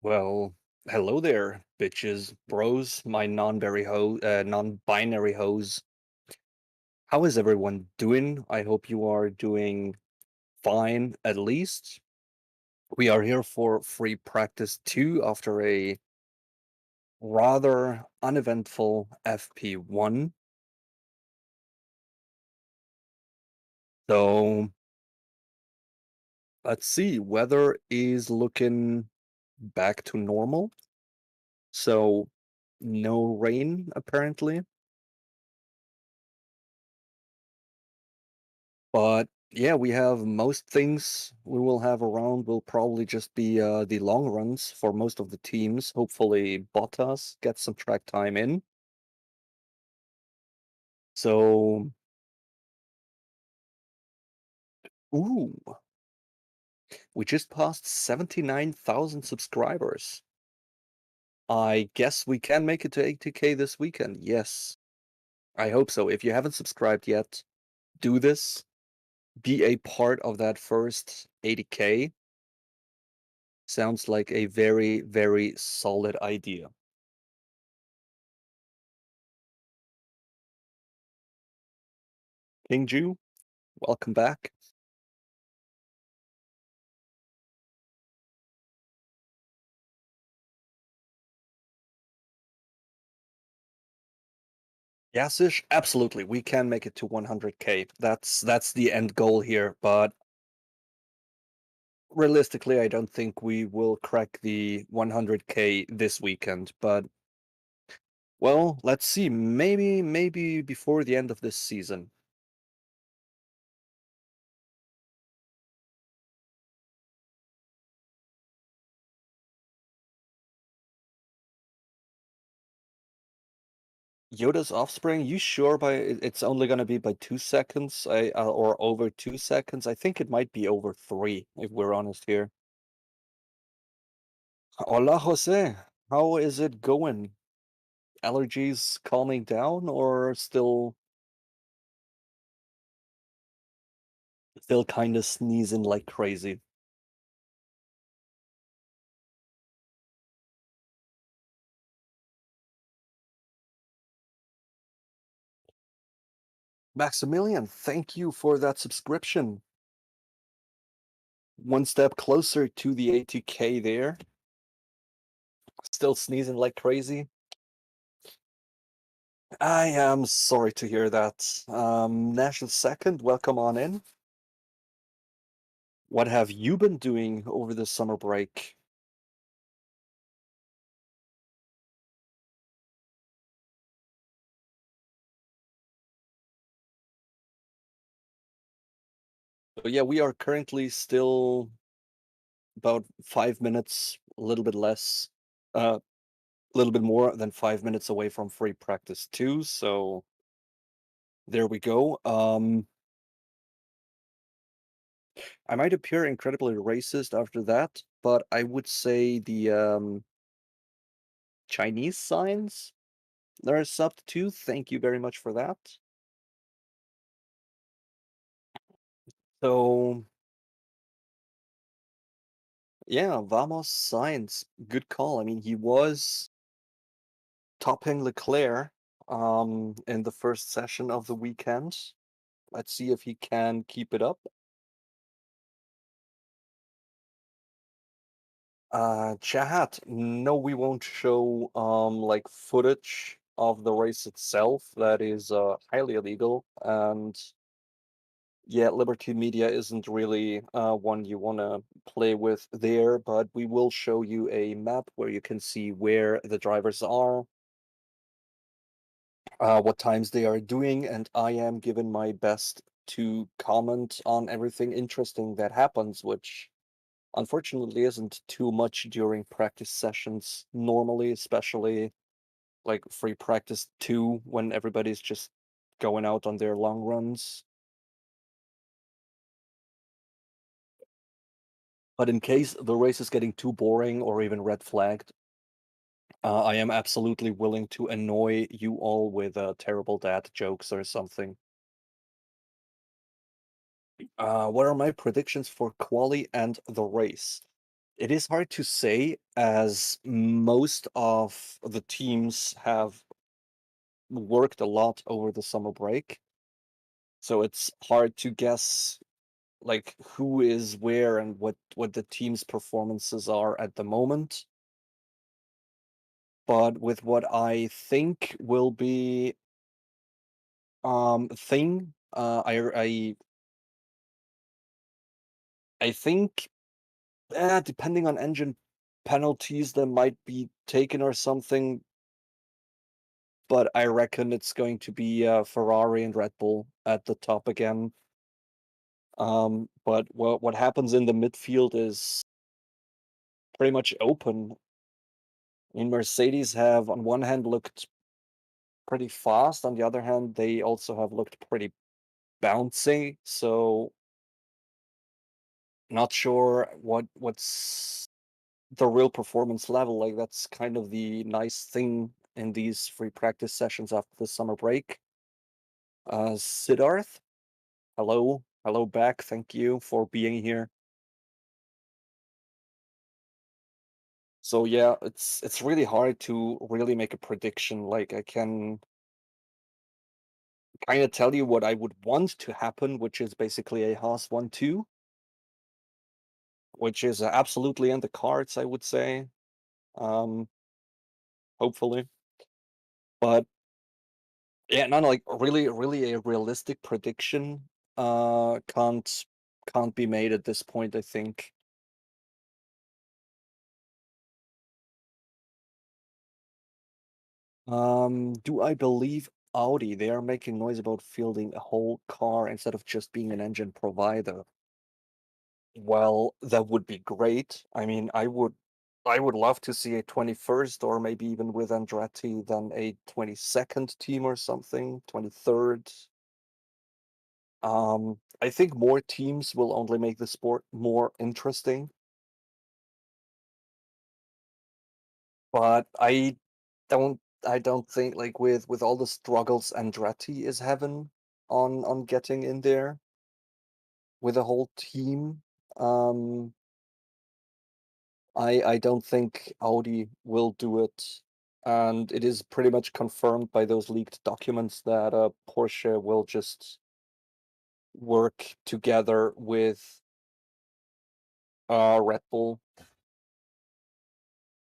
Well, hello there, bitches, bros, my non-binary hoes. How is everyone doing? I hope you are doing fine, at least. We are here for free practice 2 after a rather uneventful FP1. So let's see, weather is looking back to normal. So no rain, apparently. But yeah, we have most things we will have around will probably just be the long runs for most of the teams. Hopefully, Bottas gets some track time in. So, ooh, we just passed 79,000 subscribers. I guess we can make it to 80K this weekend. Yes, I hope so. If you haven't subscribed yet, do this. Be a part of that first 80K. Sounds like a very, very solid idea. King Ju, welcome back. Yes-ish, absolutely. We can make it to 100K. That's the end goal here, but realistically, I don't think we will crack the 100K this weekend. But well, let's see. Maybe before the end of this season. Yoda's offspring, you sure it's only gonna be by 2 seconds? Or over 2 seconds? I think it might be over three, if we're honest here. Hola, Jose. How is it going? Allergies calming down or still kind of sneezing like crazy? Maximilian, thank you for that subscription. One step closer to the 80K there. Still sneezing like crazy. I am sorry to hear that. National Second, welcome on in. What have you been doing over the summer break? So yeah, we are currently still about 5 minutes, a little bit less, a little bit more than 5 minutes away from free practice 2. So there we go. I might appear incredibly racist after that, but I would say the Chinese signs they're subbed too. Thank you very much for that. So yeah, Vamos Signs, good call. I mean, he was topping Leclerc in the first session of the weekend. Let's see if he can keep it up. Chat, no, we won't show like footage of the race itself. That is highly illegal, and yeah, Liberty Media isn't really one you want to play with there, but we will show you a map where you can see where the drivers are, what times they are doing, and I am given my best to comment on everything interesting that happens, which unfortunately isn't too much during practice sessions normally, especially like free practice 2 when everybody's just going out on their long runs. But in case the race is getting too boring or even red flagged, I am absolutely willing to annoy you all with terrible dad jokes or something. What are my predictions for Quali and the race? It is hard to say as most of the teams have worked a lot over the summer break. So it's hard to guess like who is where and what the team's performances are at the moment. But with what I think will be thing, I think depending on engine penalties that might be taken or something, but I reckon it's going to be Ferrari and Red Bull at the top again. But what happens in the midfield is pretty much open. I mean, Mercedes have on one hand looked pretty fast, on the other hand, they also have looked pretty bouncy. So not sure what's the real performance level. Like that's kind of the nice thing in these free practice sessions after the summer break. Siddharth, hello, hello back. Thank you for being here. So yeah, it's really hard to really make a prediction. Like I can kind of tell you what I would want to happen, which is basically a Haas 1-2, which is absolutely in the cards, I would say. Um, hopefully. But yeah, not like really a realistic prediction can't be made at this point, I think. Do I believe Audi? They are making noise about fielding a whole car instead of just being an engine provider. Well, that would be great. I mean, I would love to see a 21st or maybe even with Andretti then a 22nd team or something, 23rd. I think more teams will only make the sport more interesting, but I don't think like with all the struggles Andretti is having on getting in there with a whole team. Um, I don't think Audi will do it, and it is pretty much confirmed by those leaked documents that Porsche will just work together with Red Bull.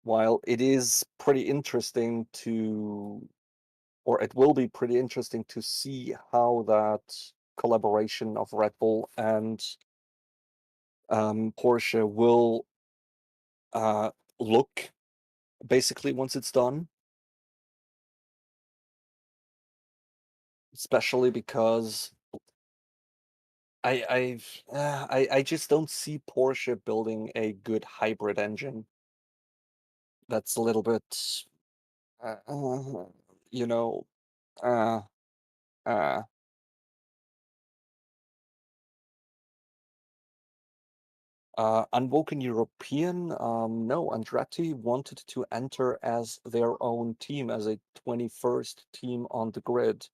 While it is pretty interesting to, or it will be pretty interesting to see how that collaboration of Red Bull and Porsche will uh, look basically once it's done. Especially because I just don't see Porsche building a good hybrid engine. That's a little bit, you know, uh, uh, Unwoken European. No, Andretti wanted to enter as their own team, as a 21st team on the grid,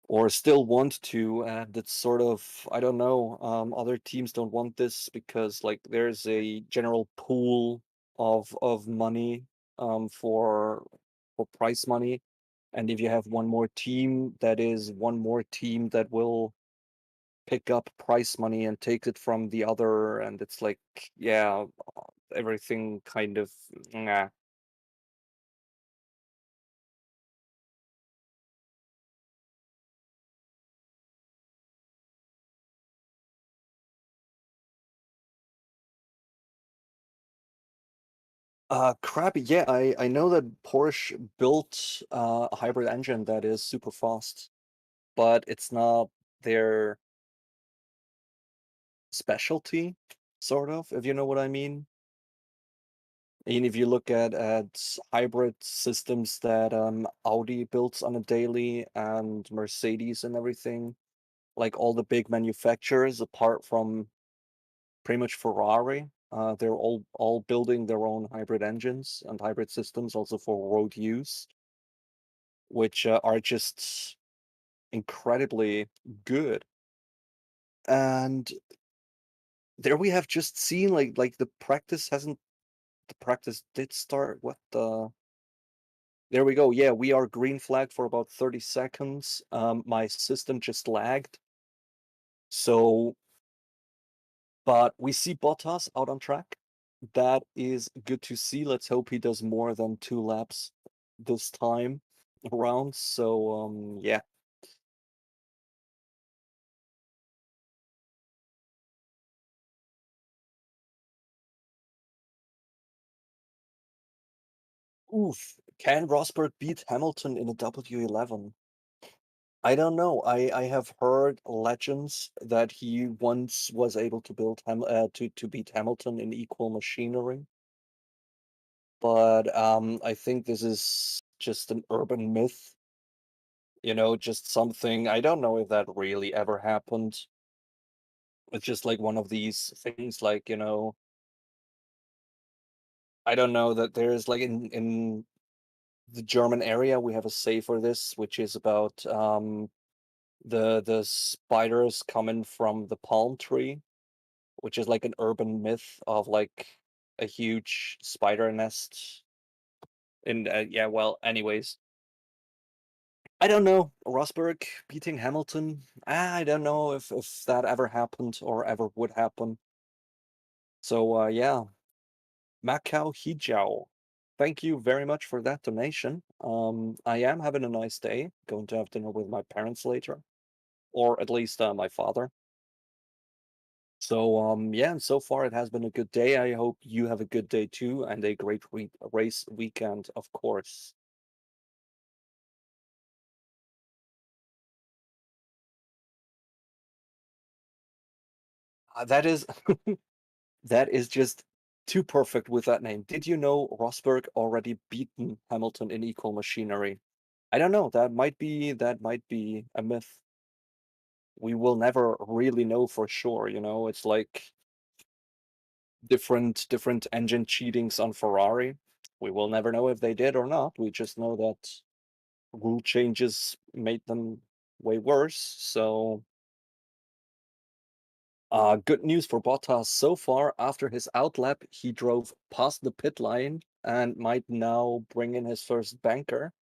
or still want to, and it's sort of, I don't know, other teams don't want this because like there's a general pool of money for prize money, and if you have one more team, that is one more team that will pick up prize money and take it from the other, and it's like, yeah, everything kind of, nah. Crappy. Yeah, I know that Porsche built a hybrid engine that is super fast, but it's not their specialty, sort of, if you know what I mean. And if you look at hybrid systems that Audi builds on a daily and Mercedes and everything, like all the big manufacturers, apart from pretty much Ferrari, they're all building their own hybrid engines and hybrid systems also for road use, which are just incredibly good. And There we have just seen like the practice did start. What the There we go. Yeah, we are green flag for about 30 seconds. My system just lagged. So, but we see Bottas out on track. That is good to see. Let's hope he does more than 2 laps this time around. So, yeah. Oof. Can Rosberg beat Hamilton in a W11? I don't know. I have heard legends that he once was able to to beat Hamilton in equal machinery, but I think this is just an urban myth, just something. I don't know if that really ever happened. It's just like one of these things, like, I don't know that there's like in the German area we have a say for this, which is about the spiders coming from the palm tree, which is like an urban myth of like a huge spider nest. And yeah, well, anyways, I don't know. Rosberg beating Hamilton. I don't know if that ever happened or ever would happen. So yeah, Macau Hijau. Thank you very much for that donation. I am having a nice day. Going to have dinner with my parents later, or at least my father. So yeah, and so far it has been a good day. I hope you have a good day too, and a great race weekend, of course. That is that is just too perfect with that name. Did you know Rosberg already beaten Hamilton in equal machinery? I don't know. That might be a myth. We will never really know for sure, It's like different engine cheatings on Ferrari. We will never know if they did or not. We just know that rule changes made them way worse. So, good news for Bottas so far. After his outlap, he drove past the pit line and might now bring in his first banker.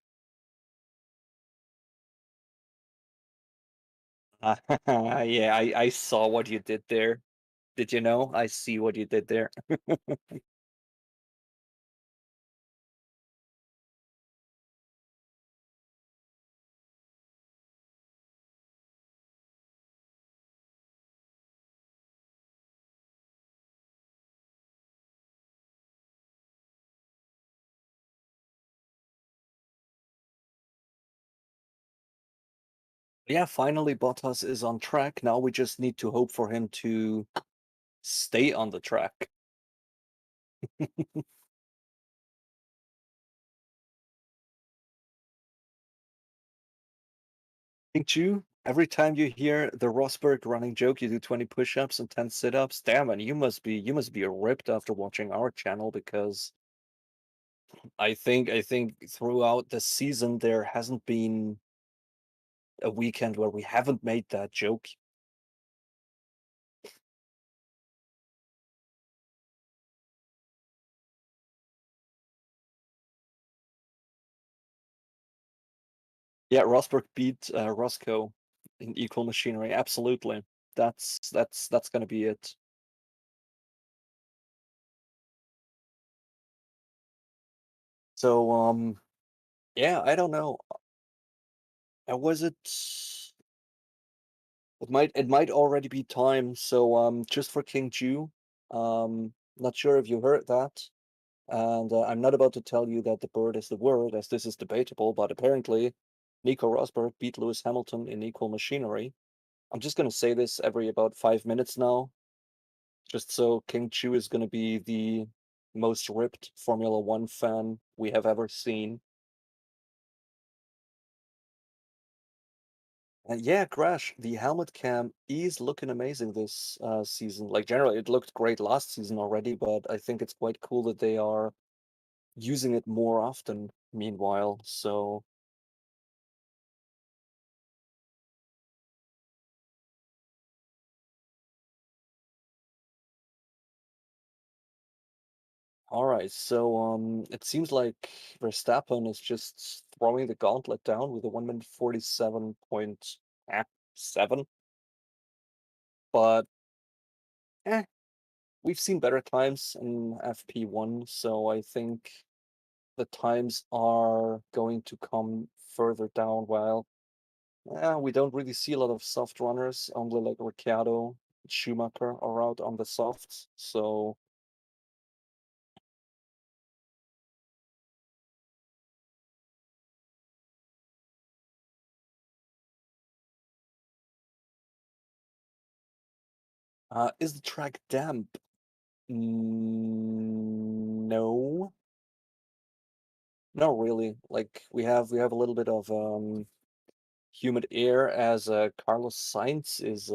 Yeah, I saw what you did there. Did you know? I see what you did there. Yeah, finally Bottas is on track. Now we just need to hope for him to stay on the track. Think you, every time you hear the Rosberg running joke, you do 20 push-ups and 10 sit-ups. Damn, and you must be ripped after watching our channel, because I think throughout the season there hasn't been a weekend where we haven't made that joke. Yeah, Rosberg beat Roscoe in equal machinery. Absolutely. That's gonna be it. So yeah, I don't know. Was it it might already be time. So just for King Jew, not sure if you heard that. And I'm not about to tell you that the bird is the word, as this is debatable, but apparently Nico Rosberg beat Lewis Hamilton in equal machinery. I'm just going to say this every about 5 minutes now, just so King Chu is going to be the most ripped Formula One fan we have ever seen. And yeah, Crash, the helmet cam is looking amazing this season. Like, generally, it looked great last season already, but I think it's quite cool that they are using it more often meanwhile. So, All right, so it seems like Verstappen is just throwing the gauntlet down with a 1 minute 47.7, but eh, we've seen better times in FP1, so I think the times are going to come further down. While we don't really see a lot of soft runners, only like Ricciardo, Schumacher are out on the softs, so is the track damp? No, not really. Like we have a little bit of humid air as Carlos Sainz is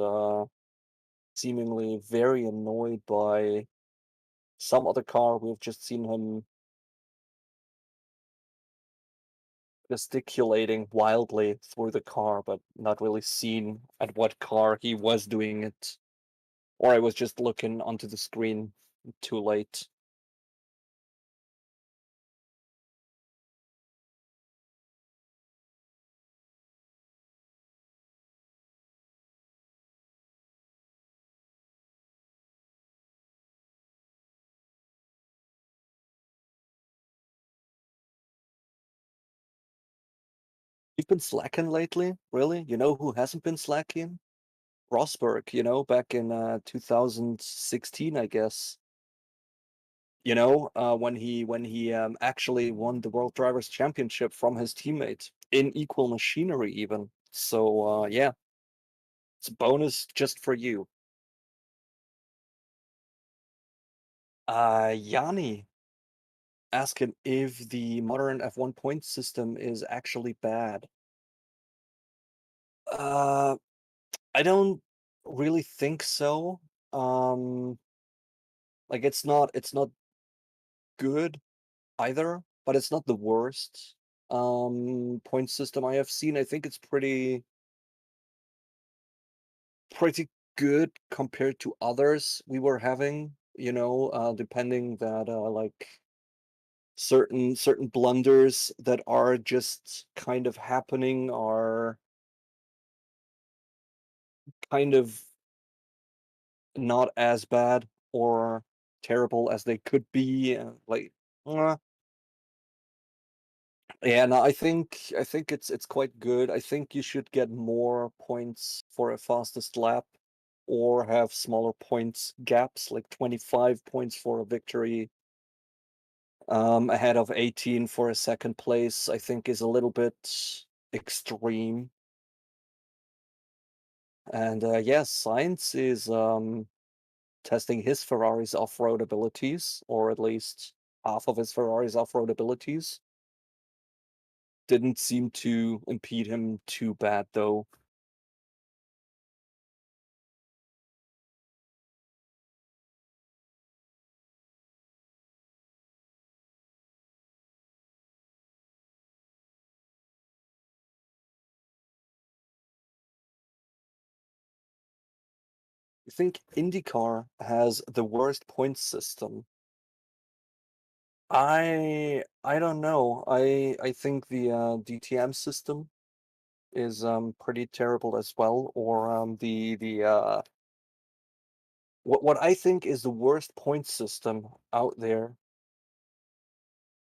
seemingly very annoyed by some other car. We've just seen him gesticulating wildly through the car, but not really seen at what car he was doing it. Or I was just looking onto the screen too late. You've been slacking lately, really? You know who hasn't been slacking? Rosberg, back in 2016, I guess. When he actually won the World Drivers' Championship from his teammate in equal machinery, even. So yeah, it's a bonus just for you. Yanni asking if the modern F1 point system is actually bad. Uh, I don't really think so. Um, like it's not good either, but it's not the worst point system I have seen. I think it's pretty good compared to others we were having, depending that like certain blunders that are just kind of happening are kind of not as bad or terrible as they could be. Like, uh, yeah, no, I think it's quite good. I think you should get more points for a fastest lap or have smaller points gaps, like 25 points for a victory, ahead of 18 for a second place, I think is a little bit extreme. And yes, Sainz is testing his Ferrari's off-road abilities, or at least half of his Ferrari's off-road abilities. Didn't seem to impede him too bad, though. I think IndyCar has the worst point system. I don't know. I think the DTM system is pretty terrible as well. Or the what I think is the worst point system out there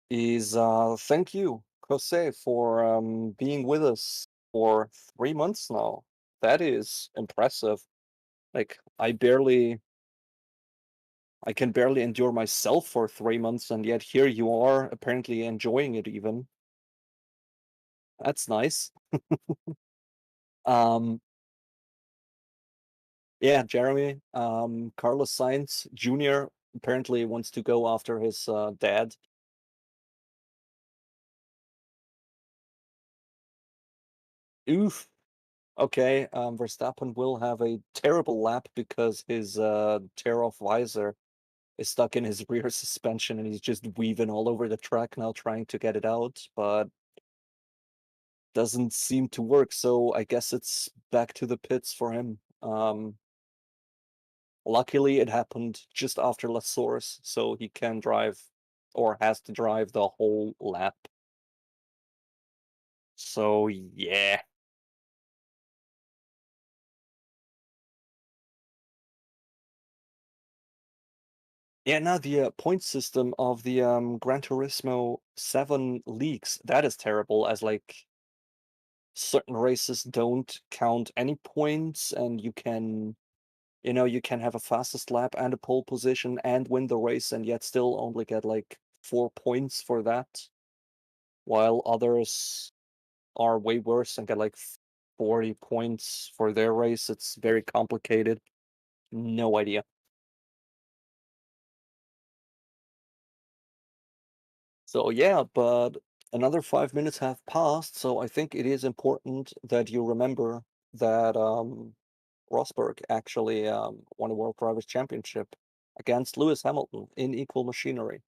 is thank you, Jose, for being with us for 3 months now. That is impressive. Like I can barely endure myself for 3 months, and yet here you are, apparently enjoying it even. That's nice. Um, yeah, Jeremy, Carlos Sainz Jr. apparently wants to go after his dad. Oof. Okay, Verstappen will have a terrible lap because his tear-off visor is stuck in his rear suspension and he's just weaving all over the track now trying to get it out, but doesn't seem to work. So I guess it's back to the pits for him. Luckily, it happened just after La Source, so he can drive or has to drive the whole lap. So yeah. Yeah, now the point system of the Gran Turismo 7 leaks, that is terrible, as like certain races don't count any points, and you can have a fastest lap and a pole position and win the race and yet still only get like 4 points for that, while others are way worse and get like 40 points for their race. It's very complicated. No idea. So yeah, but another 5 minutes have passed, so I think it is important that you remember that Rosberg actually won a World Drivers' Championship against Lewis Hamilton in equal machinery.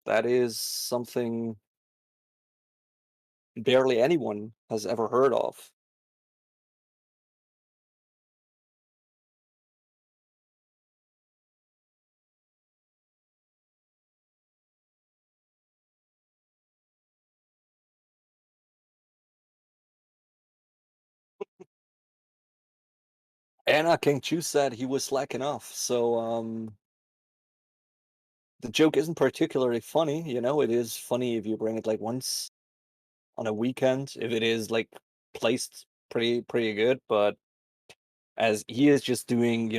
That is something barely anyone has ever heard of. Anna King Chu said he was slacking off, so the joke isn't particularly funny, it is funny if you bring it like once on a weekend, if it is like placed pretty good, but as he is just doing,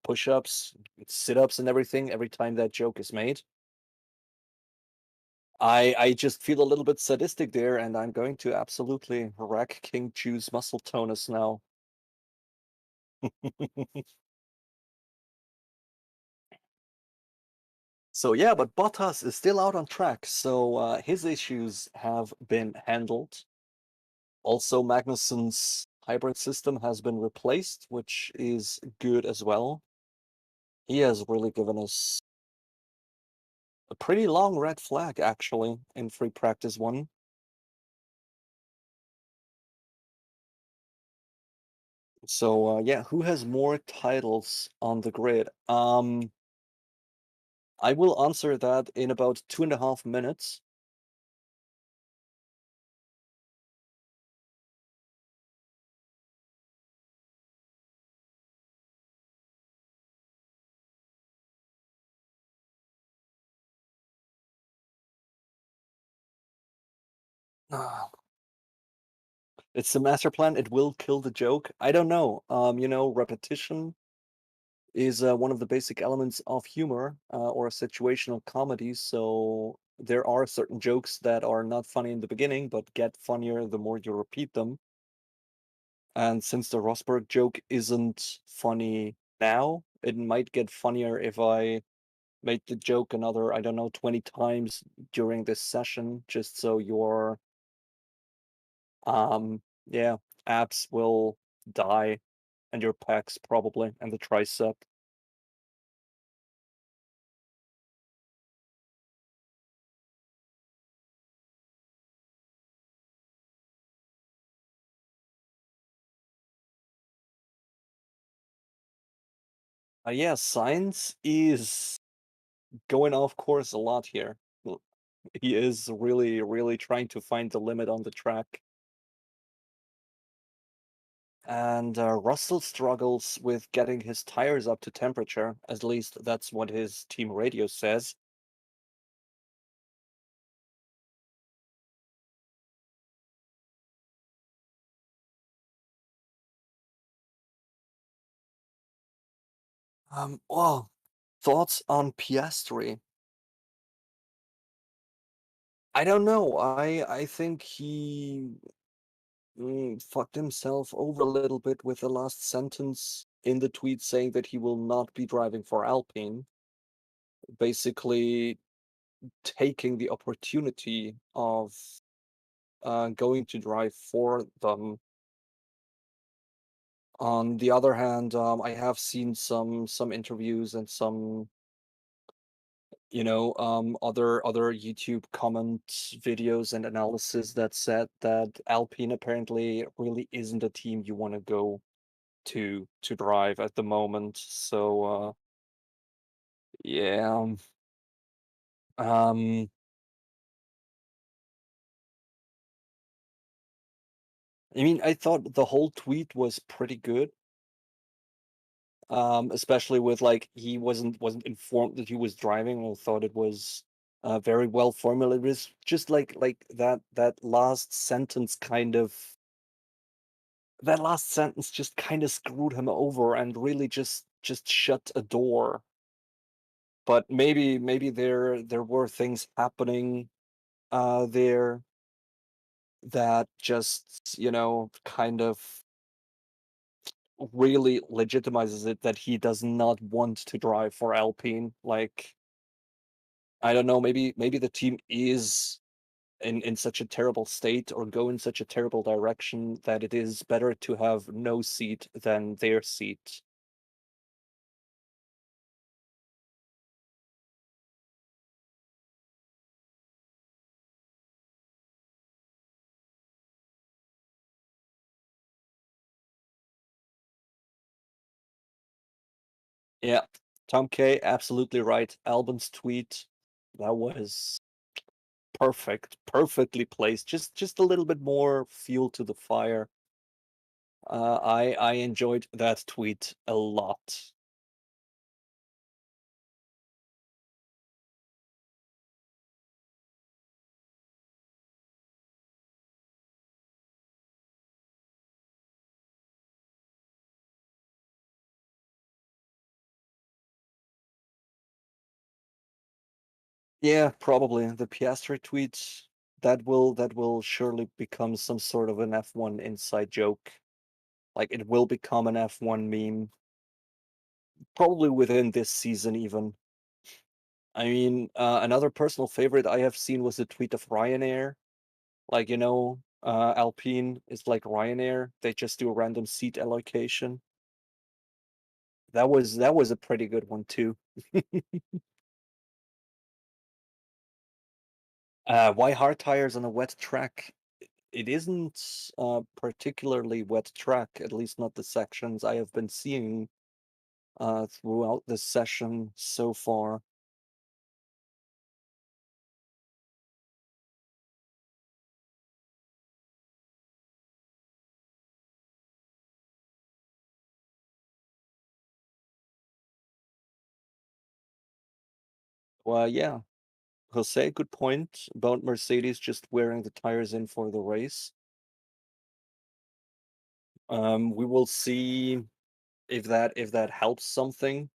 push-ups, sit-ups and everything every time that joke is made. I just feel a little bit sadistic there, and I'm going to absolutely wreck King Chu's muscle tonus now. So yeah, but Bottas is still out on track, so his issues have been handled. Also, Magnussen's hybrid system has been replaced, which is good as well. He has really given us a pretty long red flag, actually, in free practice one. So yeah, who has more titles on the grid? I will answer that in about 2.5 minutes. Ah, it's the master plan. It will kill the joke. I don't know. Repetition is one of the basic elements of humor or situational comedy. So there are certain jokes that are not funny in the beginning, but get funnier the more you repeat them. And since the Rosberg joke isn't funny now, it might get funnier if I made the joke another, I don't know, 20 times during this session, just so your yeah, abs will die and your pecs probably and the tricep. Yeah, Sainz is going off course a lot here. He is really, really trying to find the limit on the track. And Russell struggles with getting his tires up to temperature. At least that's what his team radio says. Oh, thoughts on Piastri? I don't know. I think he fucked himself over a little bit with the last sentence in the tweet saying that he will not be driving for Alpine, basically taking the opportunity of going to drive for them. On the other hand, I have seen some interviews and some other YouTube comment videos and analysis that said that Alpine apparently really isn't a team you want to go to drive at the moment. So yeah, Um, I mean, I thought the whole tweet was pretty good. Especially with like he wasn't informed that he was driving. I thought it was very well formulated. It was just like that last sentence kind of that last sentence just kind of screwed him over and really just shut a door. But maybe there were things happening there that just, kind of really legitimizes it that he does not want to drive for Alpine. Like, I don't know, maybe the team is in such a terrible state or go in such a terrible direction that it is better to have no seat than their seat. Yeah, Tom K, absolutely right. Albon's tweet, that was perfectly placed. Just a little bit more fuel to the fire. I enjoyed that tweet a lot. Yeah, probably the Piastri tweet that will surely become some sort of an F1 inside joke. Like it will become an F1 meme, probably within this season even. I mean, another personal favorite I have seen was the tweet of Ryanair. Like, Alpine is like Ryanair. They just do a random seat allocation. That was a pretty good one too. Why hard tires on a wet track? It isn't particularly wet track, at least not the sections I have been seeing throughout this session so far. Well, yeah, Jose, good point about Mercedes just wearing the tires in for the race. We will see if that helps something.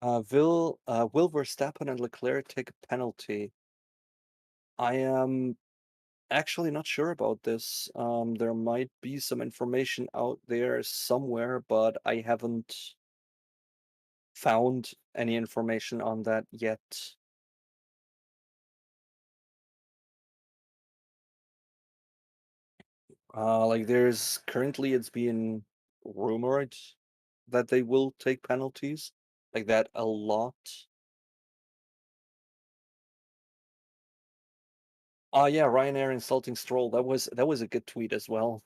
Will Verstappen and Leclerc take a penalty? I am actually not sure about this. There might be some information out there somewhere, but I haven't found any information on that yet. Like there's currently it's being rumored that they will take penalties like that a lot. Yeah, Ryanair insulting Stroll. That was a good tweet as well.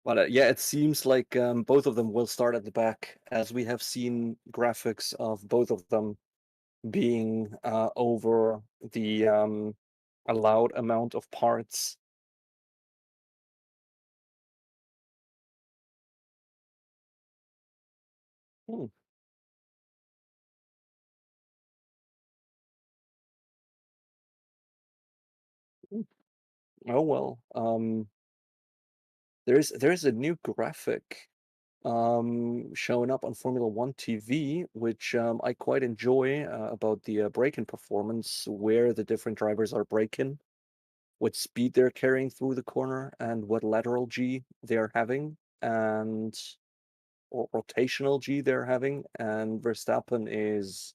But yeah, it seems like both of them will start at the back, as we have seen graphics of both of them being over the allowed amount of parts. Hmm, hmm. Oh well. There's a new graphic showing up on Formula One TV, which I quite enjoy about the braking performance, where the different drivers are braking, what speed they're carrying through the corner, and what lateral G they're having, and or rotational G they're having. And Verstappen is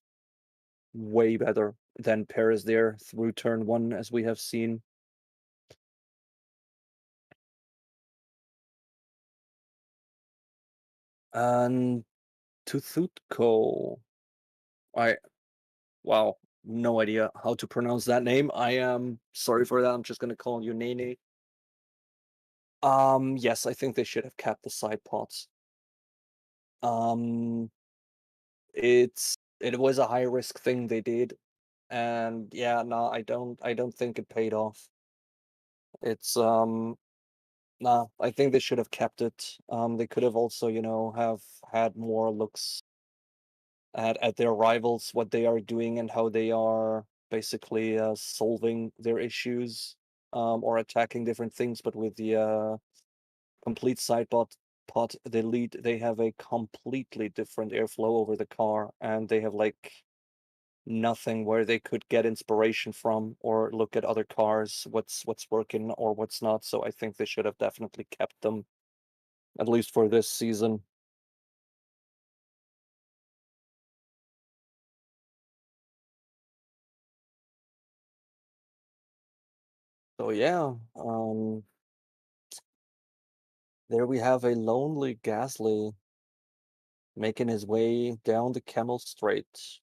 way better than Perez there through turn one, as we have seen. And to Thutko, I Wow, no idea how to pronounce that name. I am sorry for that. I'm just gonna call you Nene. Yes, I think they should have kept the side pods. Um, it was a high risk thing they did, and yeah, no, I don't think it paid off. It's nah, I think they should have kept it. They could have also, have had more looks at their rivals, what they are doing and how they are basically solving their issues, or attacking different things. But with the complete pod delete, they have a completely different airflow over the car, and they have like nothing where they could get inspiration from or look at other cars, what's working or what's not. So I think they should have definitely kept them at least for this season. So yeah, there we have a lonely Gasly making his way down the Camel Straight,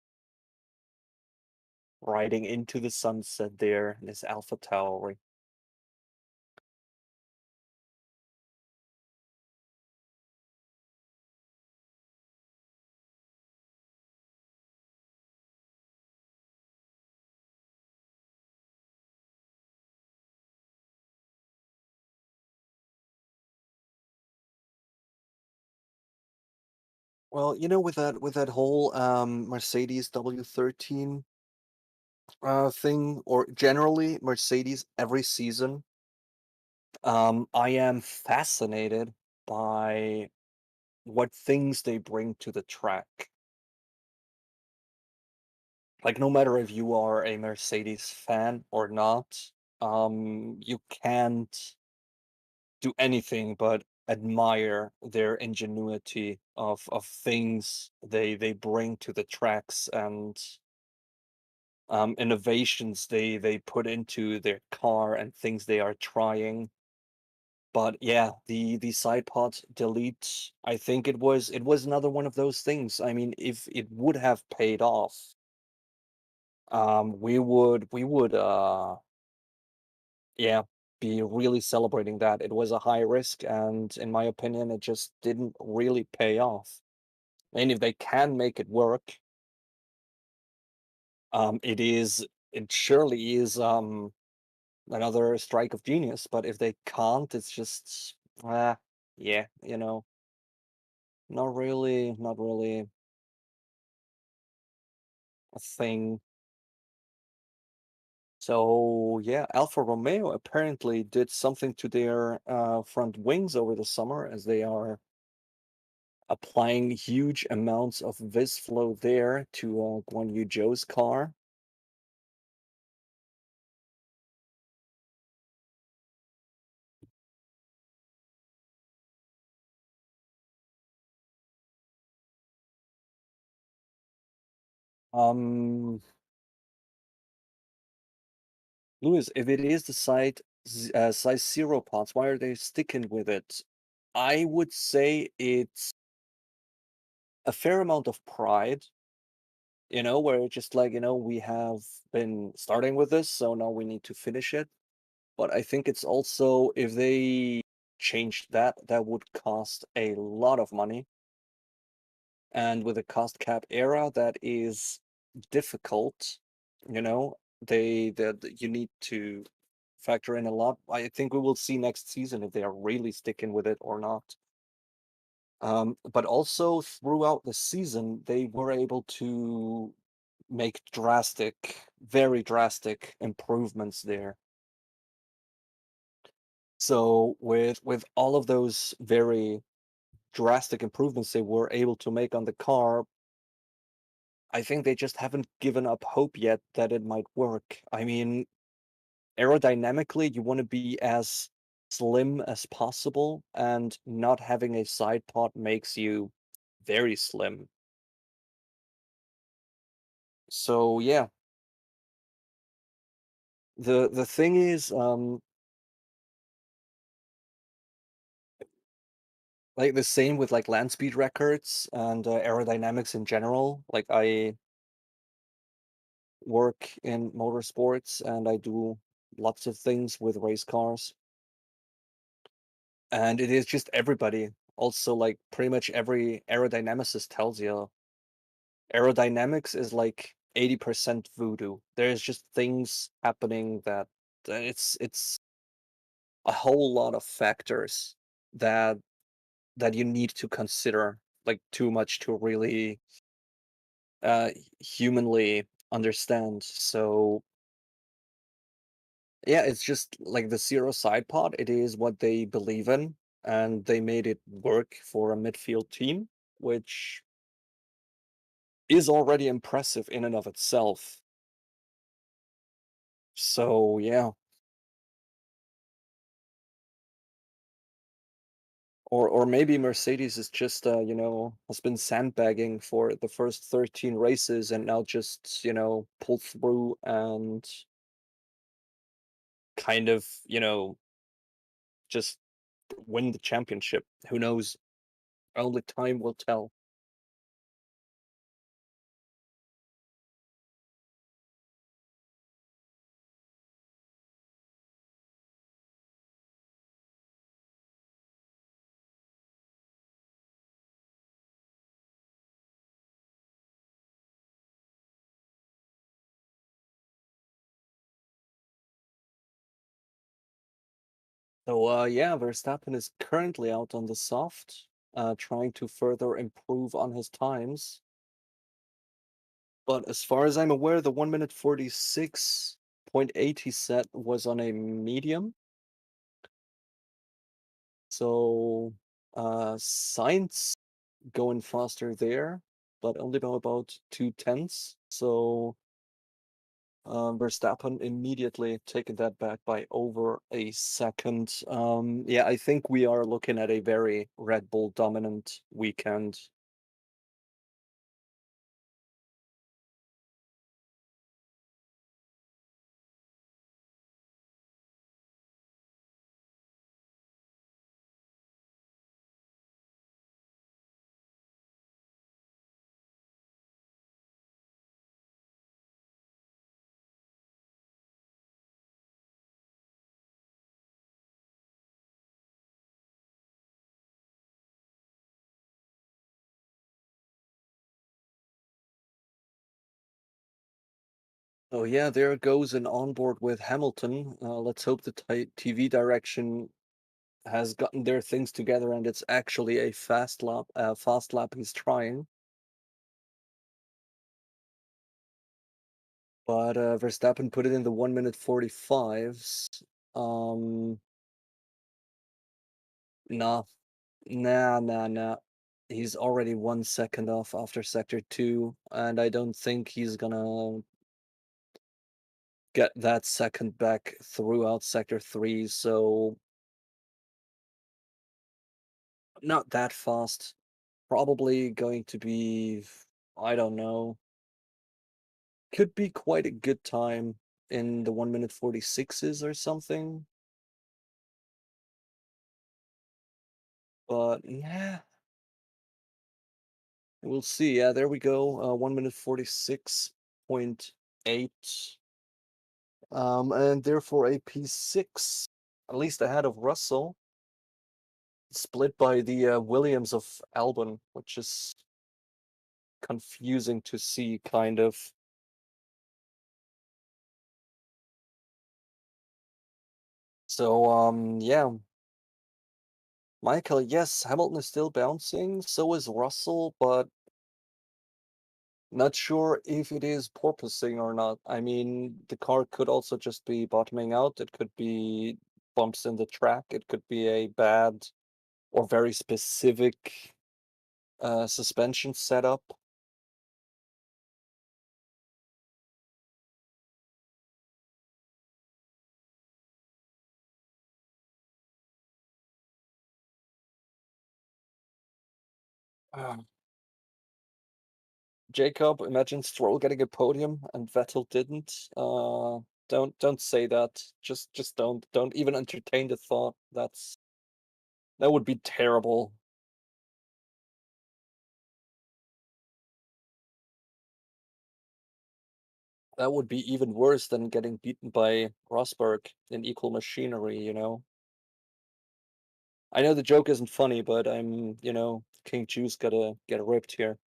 riding into the sunset there in his Alpha Tauri. Well, with that whole Mercedes W13 thing, or generally Mercedes every season, I am fascinated by what things they bring to the track. Like, no matter if you are a Mercedes fan or not, you can't do anything but admire their ingenuity of things they bring to the tracks, and innovations they put into their car and things they are trying. But yeah, the side pod delete, I think it was another one of those things. I mean, if it would have paid off, we would yeah, be really celebrating that. It was a high risk, and in my opinion, it just didn't really pay off. And if they can make it work, it surely is another strike of genius. But if they can't, it's just yeah, not really a thing. So yeah, Alfa Romeo apparently did something to their front wings over the summer, as they are applying huge amounts of Visflow there to Guan Yu Zhou's car. Um, Lewis, if it is the size zero parts, why are they sticking with it? I would say it's a fair amount of pride, where it's just like, we have been starting with this, so now we need to finish it. But I think it's also, if they changed that, that would cost a lot of money. And with a cost cap era, that is difficult. You need to factor in a lot. I think we will see next season if they are really sticking with it or not. But also throughout the season, they were able to make very drastic improvements there. So with all of those very drastic improvements they were able to make on the car, I think they just haven't given up hope yet that it might work. I mean, aerodynamically, you want to be as slim as possible, and not having a side pod makes you very slim. So yeah, the thing is, like the same with like land speed records and aerodynamics in general. Like work in motorsports and I do lots of things with race cars. And it is just everybody. Also, like pretty much every aerodynamicist tells you aerodynamics is like 80% voodoo. There's just things happening that it's a whole lot of factors that you need to consider, like too much to really humanly understand. So yeah, it's just like the zero side pod. It is what they believe in, and they made it work for a midfield team, which is already impressive in and of itself. So yeah, or maybe Mercedes is just has been sandbagging for the first 13 races and now just pull through and kind of just win the championship. Who knows? Only time will tell. So yeah, Verstappen is currently out on the soft, trying to further improve on his times. But as far as I'm aware, the 1 minute 46.8 he set was on a medium. So Sainz going faster there, but only by about 2 tenths. So Verstappen immediately taking that back by over a second. Yeah, I think we are looking at a very Red Bull dominant weekend. Oh yeah, there goes an onboard with Hamilton. Let's hope the TV direction has gotten their things together and it's actually a fast lap. Fast lap he's trying, but Verstappen put it in the 1 minute 45s. Um, nah, nah. He's already 1 second off after sector two, and I don't think he's gonna get that second back throughout sector three. So not that fast. Probably going to be, I don't know, could be quite a good time in the 1 minute 46s or something. But yeah, we'll see. Yeah, there we go. 1 minute 46.8. And therefore a P6, at least ahead of Russell, split by the Williams of Albon, which is confusing to see, kind of. So, yeah, Michael, yes, Hamilton is still bouncing, so is Russell, but not sure if it is porpoising or not. I mean, the car could also just be bottoming out. It could be bumps in the track. It could be a bad or very specific suspension setup. Uh, Jacob, imagine Stroll getting a podium and Vettel didn't. Don't say that. Just don't even entertain the thought. That would be terrible. That would be even worse than getting beaten by Rosberg in equal machinery, you know? I know the joke isn't funny, but King Juice gotta get ripped here.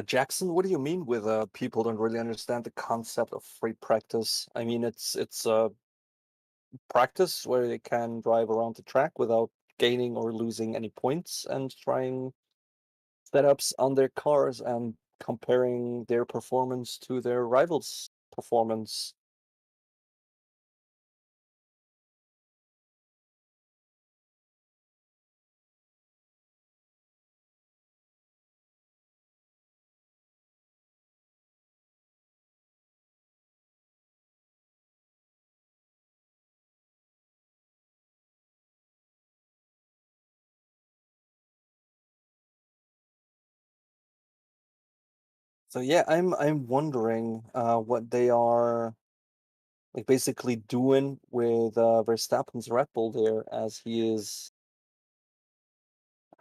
Jackson, what do you mean with people don't really understand the concept of free practice? I mean, it's practice where they can drive around the track without gaining or losing any points and trying setups on their cars and comparing their performance to their rivals' performance. So yeah, I'm wondering what they are like basically doing with Verstappen's Red Bull there, as he is,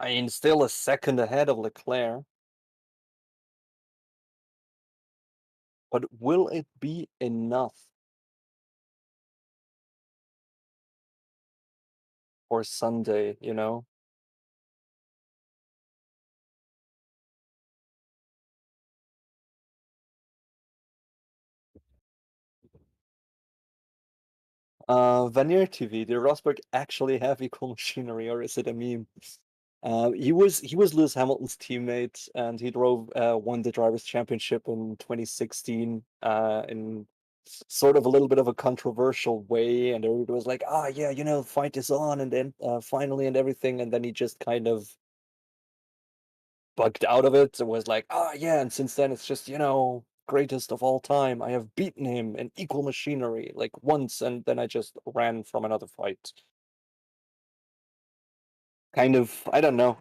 I mean, still a second ahead of Leclerc. But will it be enough for Sunday, you know? Vanir TV, did Rosberg actually have equal machinery, or is it a meme? He was Lewis Hamilton's teammate, and he drove won the drivers' championship in 2016 in sort of a little bit of a controversial way, and everybody was like, "Ah, yeah, fight is on," and then finally and everything, and then he just kind of bugged out of it and was like, "Ah, yeah," and since then it's just, greatest of all time. I have beaten him in equal machinery like once, and then I just ran from another fight. Kind of, I don't know.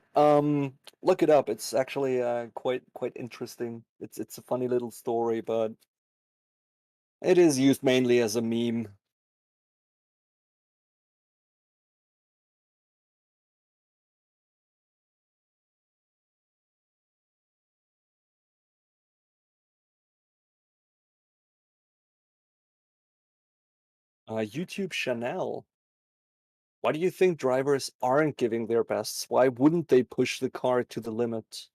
Look it up. It's actually quite interesting. It's a funny little story, but it is used mainly as a meme. YouTube Chanel. Why do you think drivers aren't giving their bests? Why wouldn't they push the car to the limit?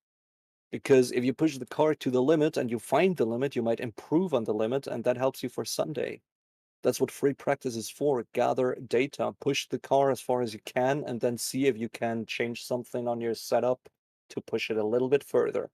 Because if you push the car to the limit and you find the limit, you might improve on the limit, and that helps you for Sunday. That's what free practice is for. Gather data, push the car as far as you can, and then see if you can change something on your setup to push it a little bit further.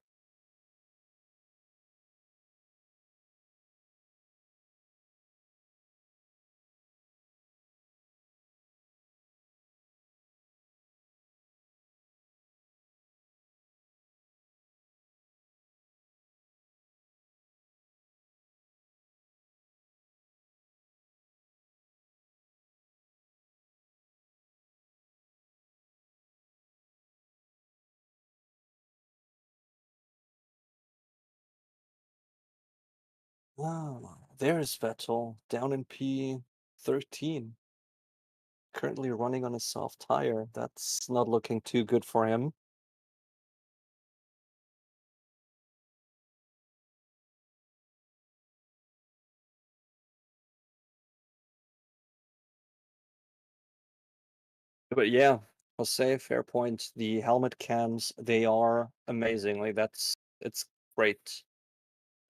Ah, there's Vettel down in P13, currently running on a soft tire. That's not looking too good for him. But yeah, Jose, fair point. The helmet cams, they are amazing. Like it's great.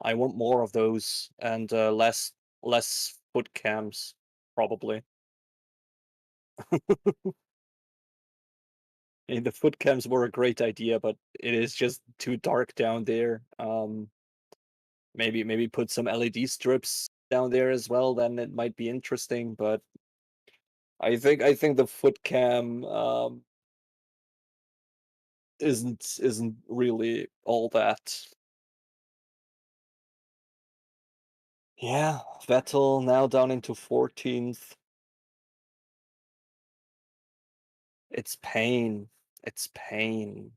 I want more of those and less foot cams, probably. I mean, the foot cams were a great idea, but it is just too dark down there. Maybe put some LED strips down there as well, then it might be interesting. But I think the foot cam isn't really all that. Yeah, Vettel now down into 14th. It's pain. It's pain.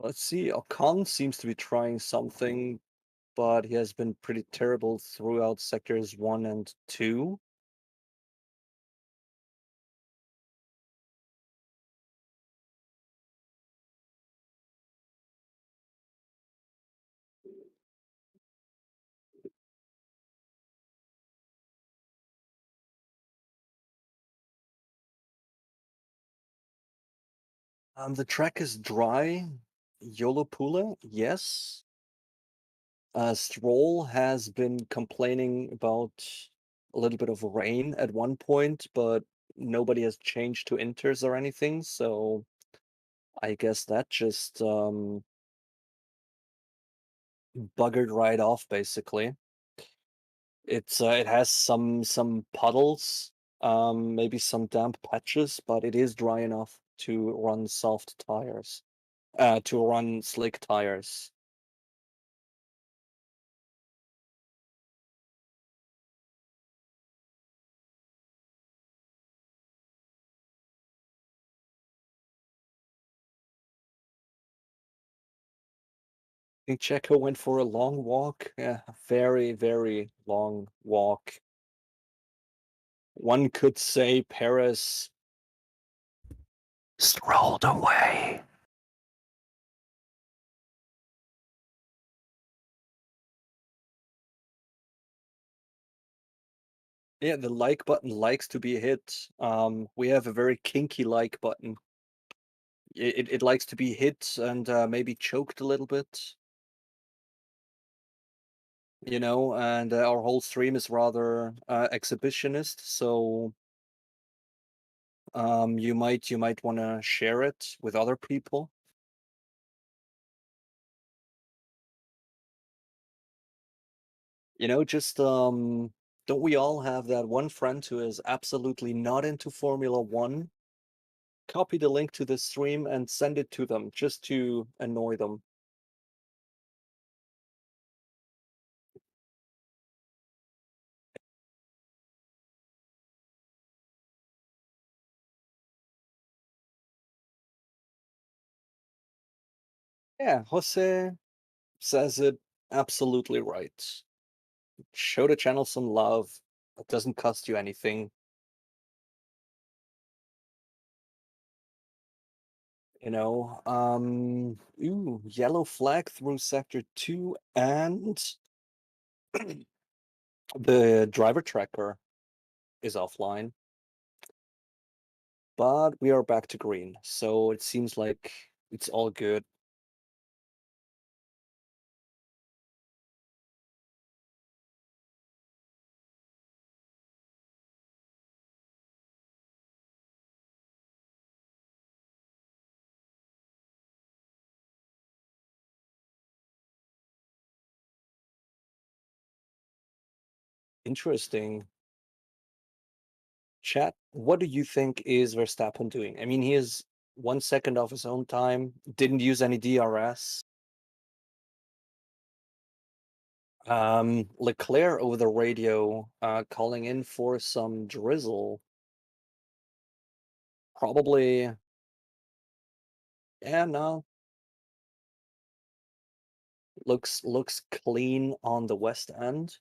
Let's see. Ocon seems to be trying something, but he has been pretty terrible throughout sectors 1 and 2. The track is dry. Yolopula, yes. Stroll has been complaining about a little bit of rain at one point, but nobody has changed to inters or anything, so I guess that just buggered right off basically. It has some puddles, maybe some damp patches, but it is dry enough to run soft tires, to run slick tires. I think Checo went for a long walk. Yeah, very, very long walk. One could say Paris strolled away. Yeah, the like button likes to be hit. We have a very kinky like button. It likes to be hit and maybe choked a little bit, and our whole stream is rather exhibitionist, so you might want to share it with other people. Just don't we all have that one friend who is absolutely not into Formula One? Copy the link to the stream and send it to them just to annoy them. Yeah, Jose says it absolutely right. Show the channel some love. It doesn't cost you anything. Yellow flag through sector 2 and the driver tracker is offline, but we are back to green, so it seems like it's all good. Interesting. Chat, what do you think is Verstappen doing? I mean, he is 1 second off his own time, didn't use any DRS. Leclerc over the radio, calling in for some drizzle. Probably, yeah, no, looks clean on the west end.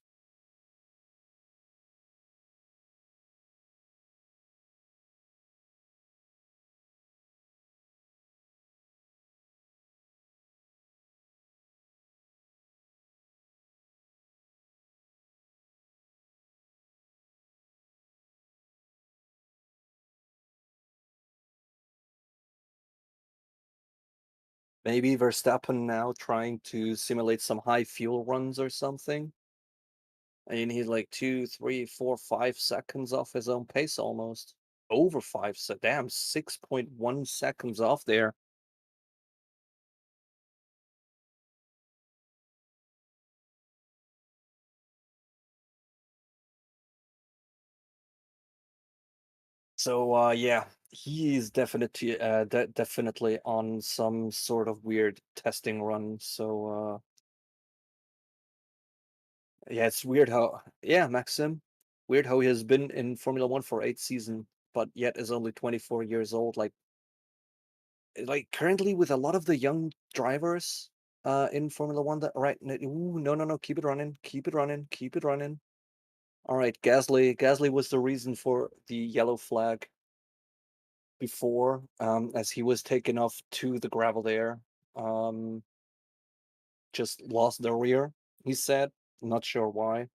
Maybe Verstappen now trying to simulate some high fuel runs or something. I mean, he's like 2, 3, 4, 5 seconds off his own pace almost. Over 5 damn, 6.1 seconds off there. So yeah, he is definitely on some sort of weird testing run. So yeah, it's weird how Maxim. Weird how he has been in Formula One for 8 seasons, but yet is only 24 years old. Like like currently with a lot of the young drivers in Formula One that right ooh, no, keep it running, keep it running, keep it running. All right, Gasly was the reason for the yellow flag before, as he was taken off to the gravel there. Um, just lost the rear, he said. Not sure why.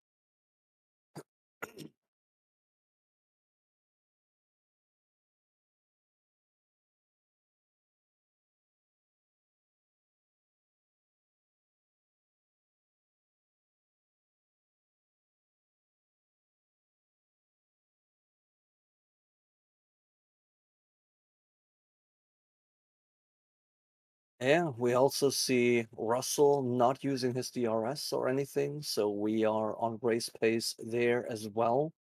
Yeah, we also see Russell not using his DRS or anything, so we are on race pace there as well.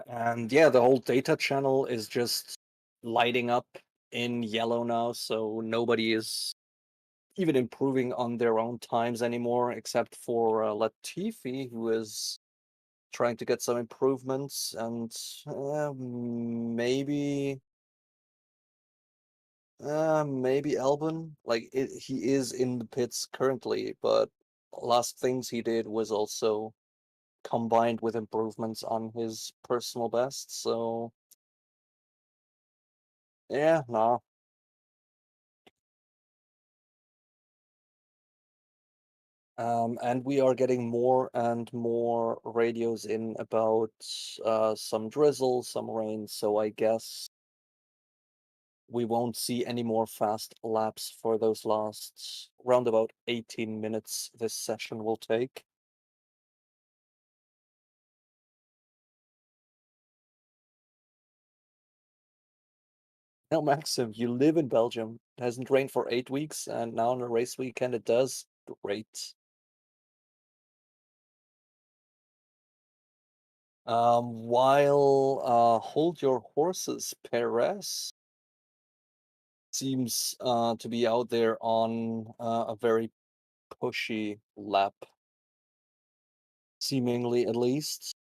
And yeah, the whole data channel is just lighting up in yellow now, so nobody is even improving on their own times anymore, except for Latifi, who is trying to get some improvements, and maybe Albon. Like he is in the pits currently, but last things he did was also combined with improvements on his personal best. So yeah, no. And we are getting more and more radios in about some drizzle, some rain. So I guess we won't see any more fast laps for those last round about 18 minutes this session will take. Now, Maxim, you live in Belgium. It hasn't rained for 8 weeks, and now on a race weekend it does. Great. While Hold Your Horses, Perez seems to be out there on a very pushy lap, seemingly at least.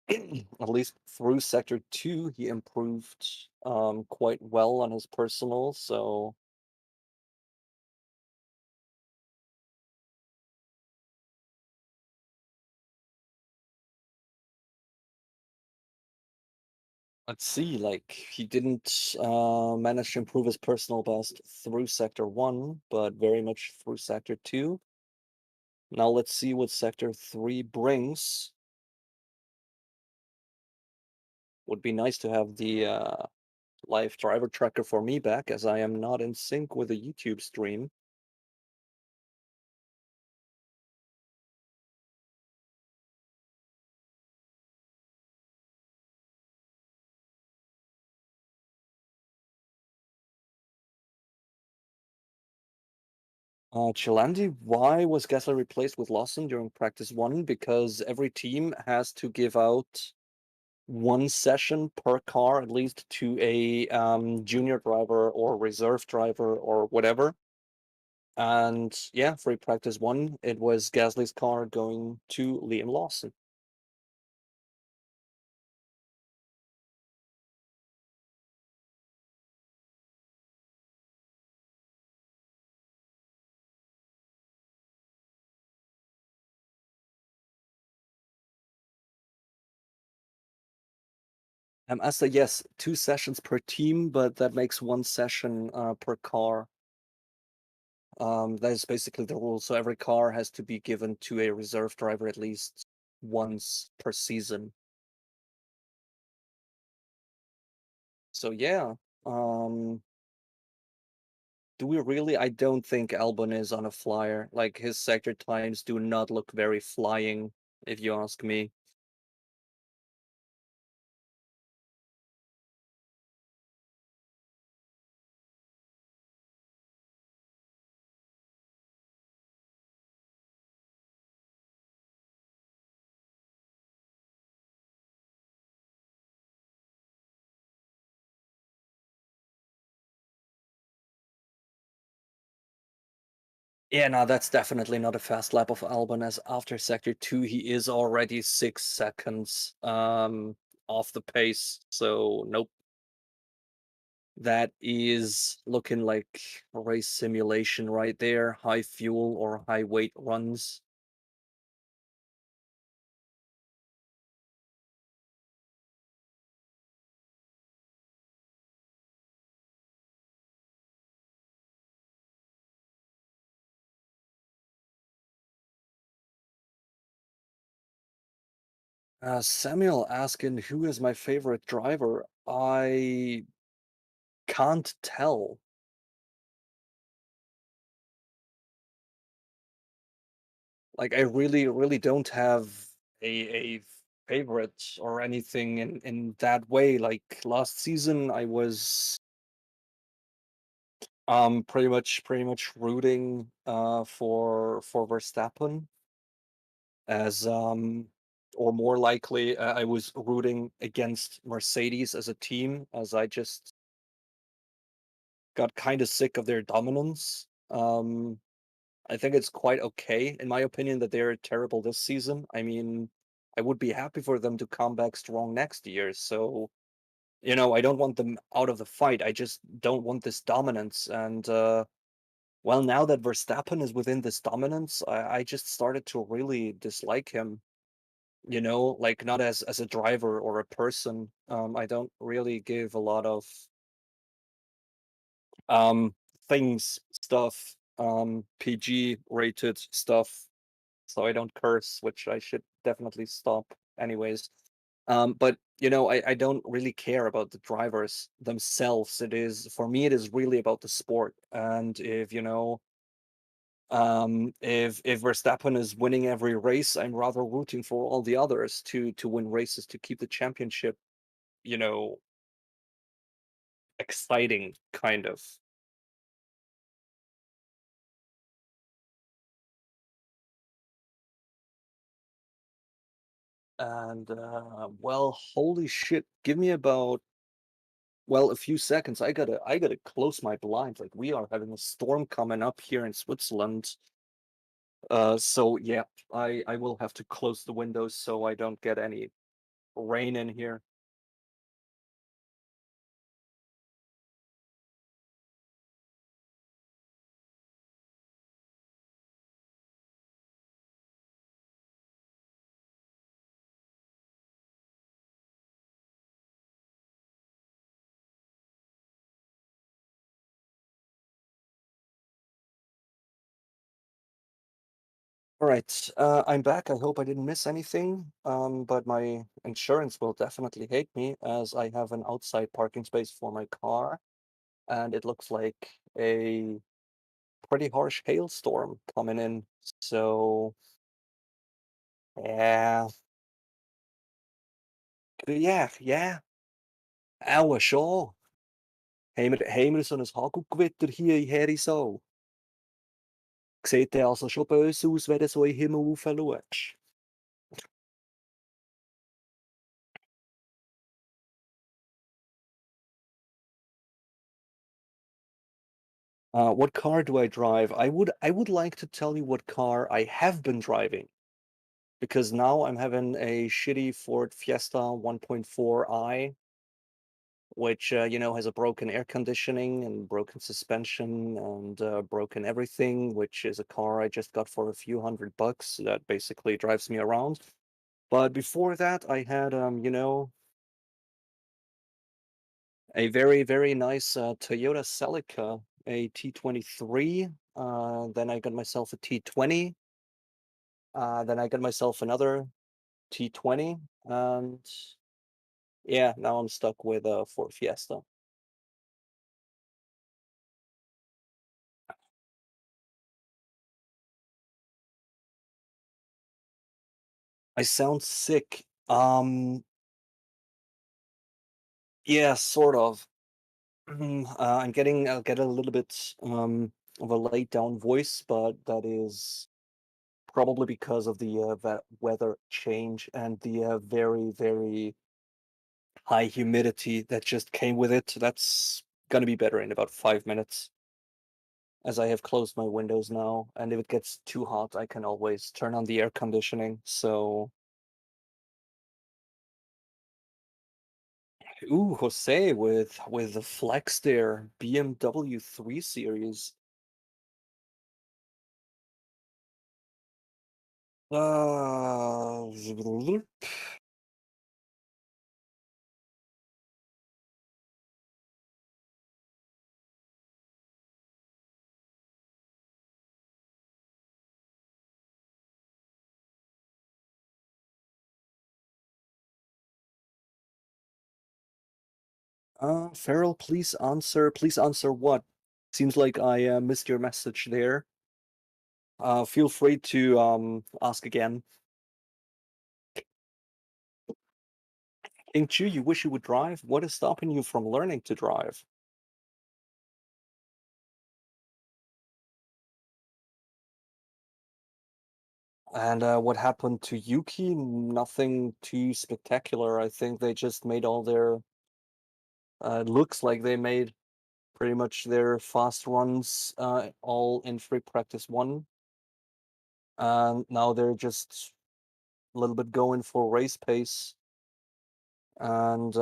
At least through sector 2, he improved quite well on his personal, so let's see, like he didn't manage to improve his personal best through sector 1, but very much through sector 2. Now let's see what sector 3 brings. Would be nice to have the live driver tracker for me back, as I am not in sync with the YouTube stream. Chilandi, why was Gessler replaced with Lawson during practice 1? Because every team has to give out one session per car, at least, to a junior driver or reserve driver or whatever. And yeah, for practice 1, it was Gasly's car going to Liam Lawson. I say yes, 2 sessions per team, but that makes one session per car. That is basically the rule. So every car has to be given to a reserve driver at least once per season. So yeah, do we really? I don't think Albon is on a flyer. Like his sector times do not look very flying, if you ask me. Yeah, no, that's definitely not a fast lap of Albon, as after sector 2 he is already 6 seconds off the pace. So nope. That is looking like a race simulation right there. High fuel or high weight runs. Samuel asking who is my favorite driver. I can't tell. Like I really, really don't have a favorite or anything in that way. Like last season, I was pretty much rooting for Verstappen as or more likely I was rooting against Mercedes as a team as I just got kind of sick of their dominance. I think it's quite okay, in my opinion, that they're terrible this season. I mean, I would be happy for them to come back strong next year. So, I don't want them out of the fight. I just don't want this dominance. And well, now that Verstappen is within this dominance, I just started to really dislike him. Like not as a driver or a person. I don't really give a lot of um stuff, PG rated stuff so I don't curse, which I should definitely stop anyways. But I don't really care about the drivers themselves. It is for me, it is really about the sport. And if Verstappen is winning every race, I'm rather rooting for all the others to win races to keep the championship, you know, exciting kind of. And well, holy shit, give me about a few seconds. I gotta close my blinds. Like we are having a storm coming up here in Switzerland. So yeah, I will have to close the windows so I don't get any rain in here. All right, I'm back. I hope I didn't miss anything. But my insurance will definitely hate me as I have an outside parking space for my car, and it looks like a pretty harsh hailstorm coming in. So yeah, yeah, yeah. Auch schon. Haben wir so ein Hagelgewitter hier in Herisau? Sieht der also schon böse aus, wenn du so in den Himmel rauf schaust? What car do I drive? I would like to tell you what car I have been driving because now I'm having a shitty Ford Fiesta 1.4i, which has a broken air conditioning and broken suspension and broken everything, which is a car I just got for a few $100 that basically drives me around. But before that, I had a very, very nice Toyota Celica, a T23. Then I got myself a T20. Then I got myself another T20. And yeah, now I'm stuck with a Ford Fiesta. I sound sick. Yeah, sort of. I'll get a little bit of a laid down voice, but that is probably because of the weather change and the very, very high humidity that just came with it. That's gonna be better in about 5 minutes, as I have closed my windows now. And if it gets too hot, I can always turn on the air conditioning. So Ooh, Jose with the flex there, BMW 3 Series. Uh, Farrell, please answer. Please answer what? Seems like I missed your message there. Feel free to ask again. King Chu, you wish you would drive? What is stopping you from learning to drive? And what happened to Yuki? Nothing too spectacular. I think they just made all their looks like they made pretty much their fast runs all in free practice one. And now they're just a little bit going for race pace. And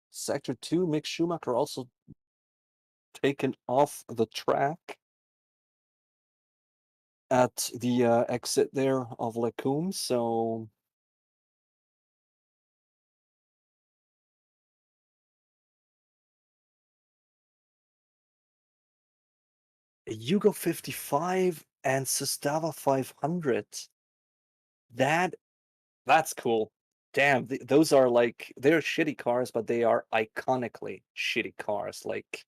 Sector 2, Mick Schumacher also taken off the track at the exit there of Lacombe. So a Yugo 55 and Sestava 500. That that's cool. Damn, those are like they're shitty cars, but they are iconically shitty cars. Like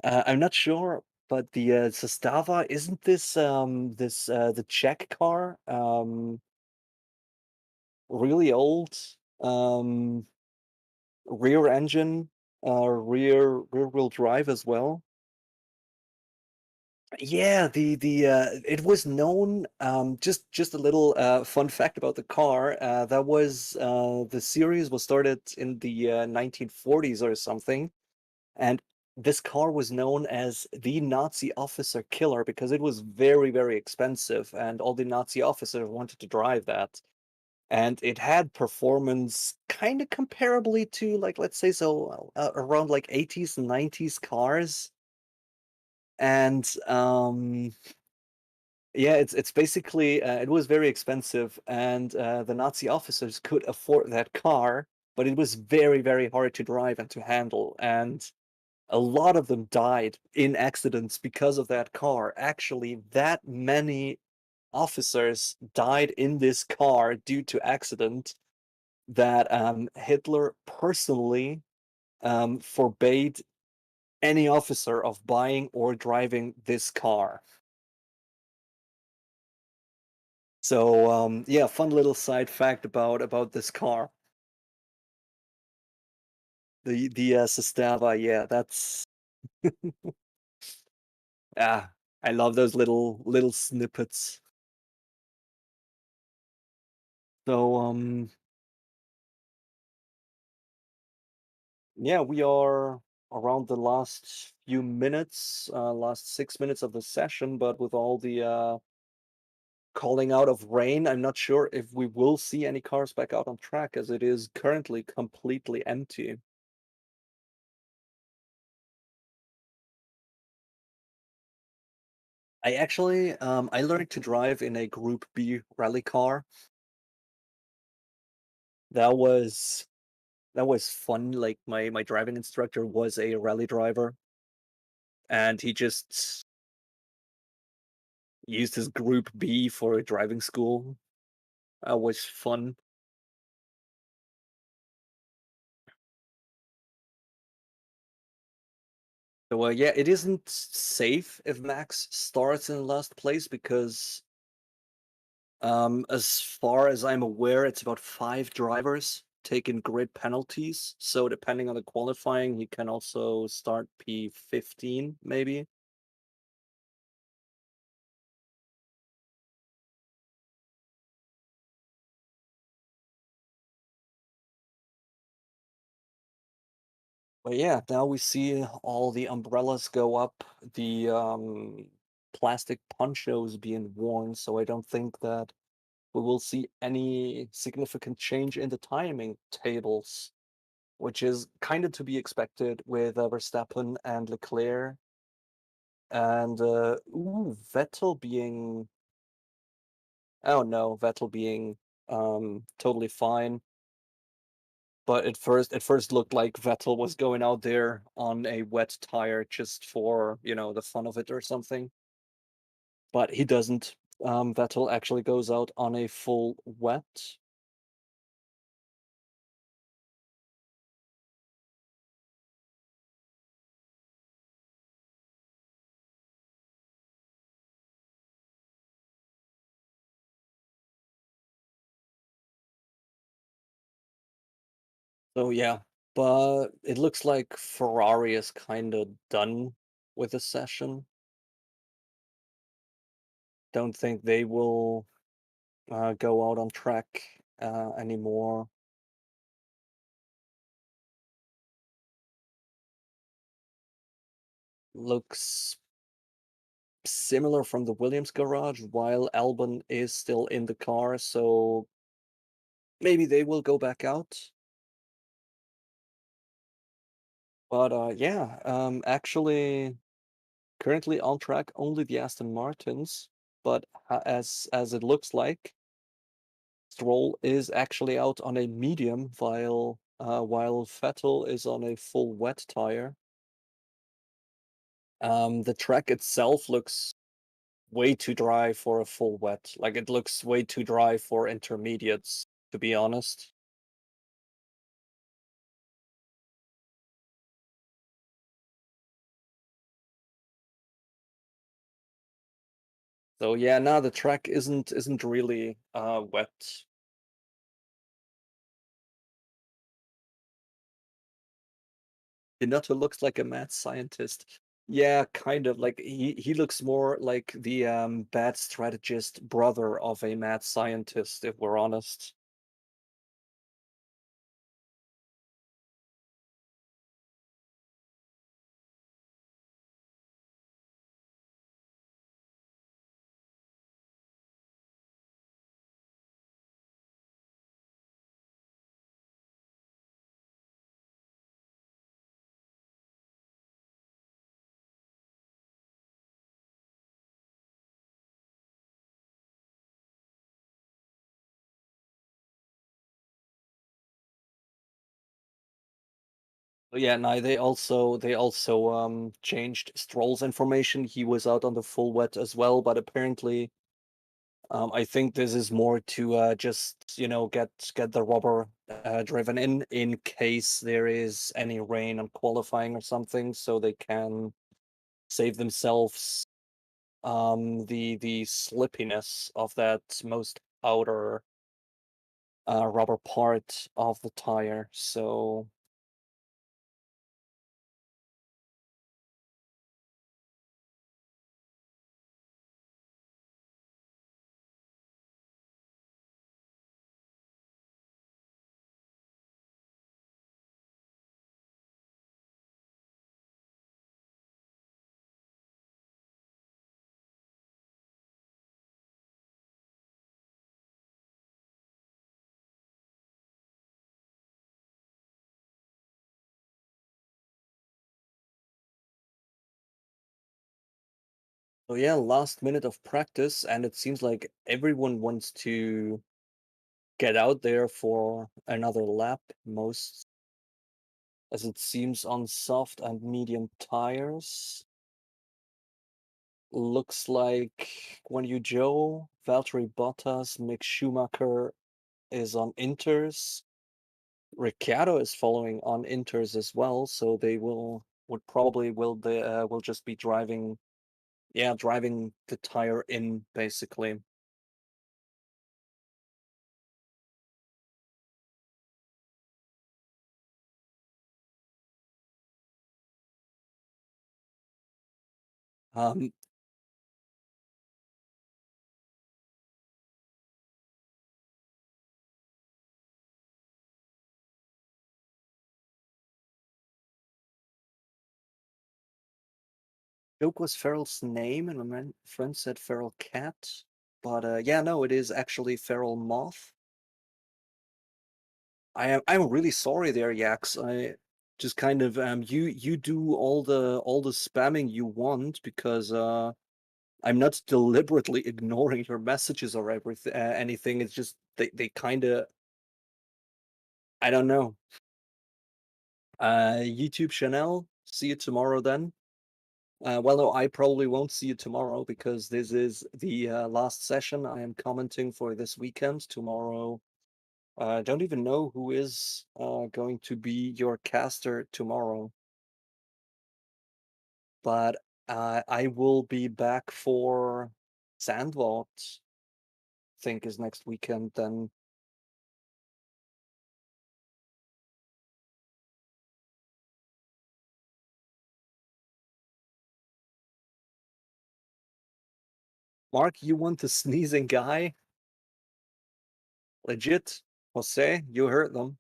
I'm not sure, but the Zastava isn't this the Czech car really old um rear engine rear wheel drive as well. Yeah, the it was known just a little fun fact about the car. That was the series was started in the 1940s or something. And this car was known as the Nazi officer killer because it was very, very expensive, and all the Nazi officers wanted to drive that. And it had performance kind of comparably to, like, let's say so, around like 80s and 90s cars. And yeah, it's basically it was very expensive, and the Nazi officers could afford that car, but it was very, very hard to drive and to handle. And a lot of them died in accidents because of that car. Actually, that many officers died in this car due to accident that Hitler personally forbade any officer of buying or driving this car. So yeah, fun little side fact about this car. The Sestava, yeah, that's ah, I love those little snippets. So yeah, we are around the last few minutes, last 6 minutes of the session, but with all the calling out of rain, I'm not sure if we will see any cars back out on track as it is currently completely empty. I learned to drive in a Group B rally car. That was that was fun. Like my driving instructor was a rally driver, and he just used his Group B for a driving school. That was fun. So yeah, it isn't safe if Max starts in last place because as far as I'm aware, it's about 5 drivers taking grid penalties. So depending on the qualifying, he can also start P15 maybe. But yeah, now we see all the umbrellas go up, the plastic ponchos being worn. So I don't think that we will see any significant change in the timing tables. which is kind of to be expected with Verstappen and Leclerc. And Vettel being, oh no, Vettel being totally fine. But at first looked like Vettel was going out there on a wet tire just for, the fun of it or something. But he doesn't. Vettel actually goes out on a full wet. So yeah, but it looks like Ferrari is kind of done with the session. Don't think they will go out on track anymore. Looks similar from the Williams garage, while Albon is still in the car, so maybe they will go back out. But yeah, actually, currently on track only the Aston Martins, but as it looks like, Stroll is actually out on a medium, while Vettel is on a full wet tire. The track itself looks way too dry for a full wet. Like it looks way too dry for intermediates, to be honest. So yeah, now the track isn't really wet. Hinata looks like a mad scientist. Yeah, kind of like he looks more like the bad strategist brother of a mad scientist, if we're honest. But yeah, no, they also changed Stroll's information. He was out on the full wet as well, but apparently I think this is more to just get the rubber driven in case there is any rain on qualifying or something, so they can save themselves the slippiness of that most outer rubber part of the tire. So yeah, last minute of practice, and it seems like everyone wants to get out there for another lap, most as it seems on soft and medium tires. Looks like Guan Yu Zhou, Valtteri Bottas, Mick Schumacher is on Inters. Ricciardo is following on Inters as well, so they would probably will just be driving, yeah, driving the tire in basically. Um, Joke was Farrell's name, and my friend said Feral Cat, but yeah, no, it is actually Feral Moth. I'm really sorry there, Yax. I just kind of you do all the spamming you want because I'm not deliberately ignoring your messages or everything anything. It's just they kind of I don't know. YouTube Chanel. See you tomorrow then. Well, no, I probably won't see you tomorrow because this is the last session I am commenting for this weekend. Tomorrow, I don't even know who is going to be your caster tomorrow, but I will be back for Sandvoort, I think is next weekend then. Mark, you want the sneezing guy? Legit? Jose, you heard them.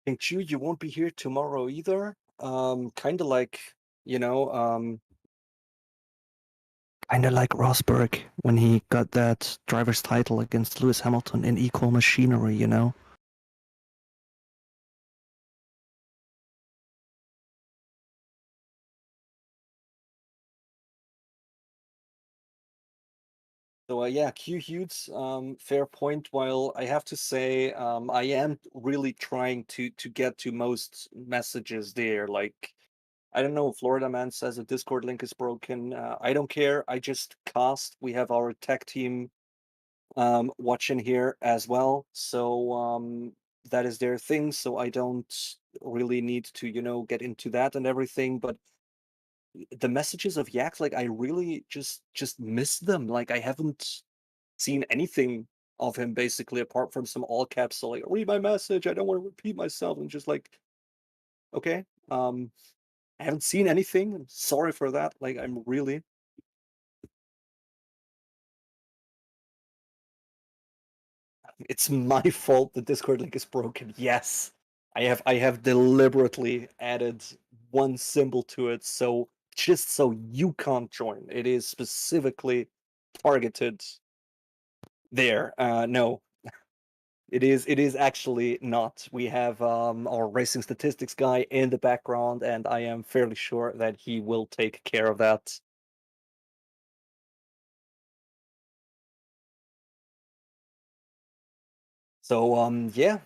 Think Chu, you won't be here tomorrow either. Kind of like, you know, kind of like Rosberg when he got that driver's title against Lewis Hamilton in equal machinery, you know? So yeah, Q Hughes, fair point. While I have to say, I am really trying to get to most messages there. Like, I don't know, Florida Man says a Discord link is broken. I don't care. I just cast. We have our tech team watching here as well. So that is their thing. So I don't really need to, get into that and everything. But the messages of Yak, like I really just miss them. Like I haven't seen anything of him basically apart from some all caps. So like, read my message. I don't want to repeat myself. And just like, okay, I haven't seen anything. I'm sorry for that. Like I'm really. It's my fault the Discord link is broken. Yes. I have deliberately added one symbol to it so just so you can't join. It is specifically targeted there. No, it is actually not. We have our racing statistics guy in the background, and I am fairly sure that he will take care of that. So yeah,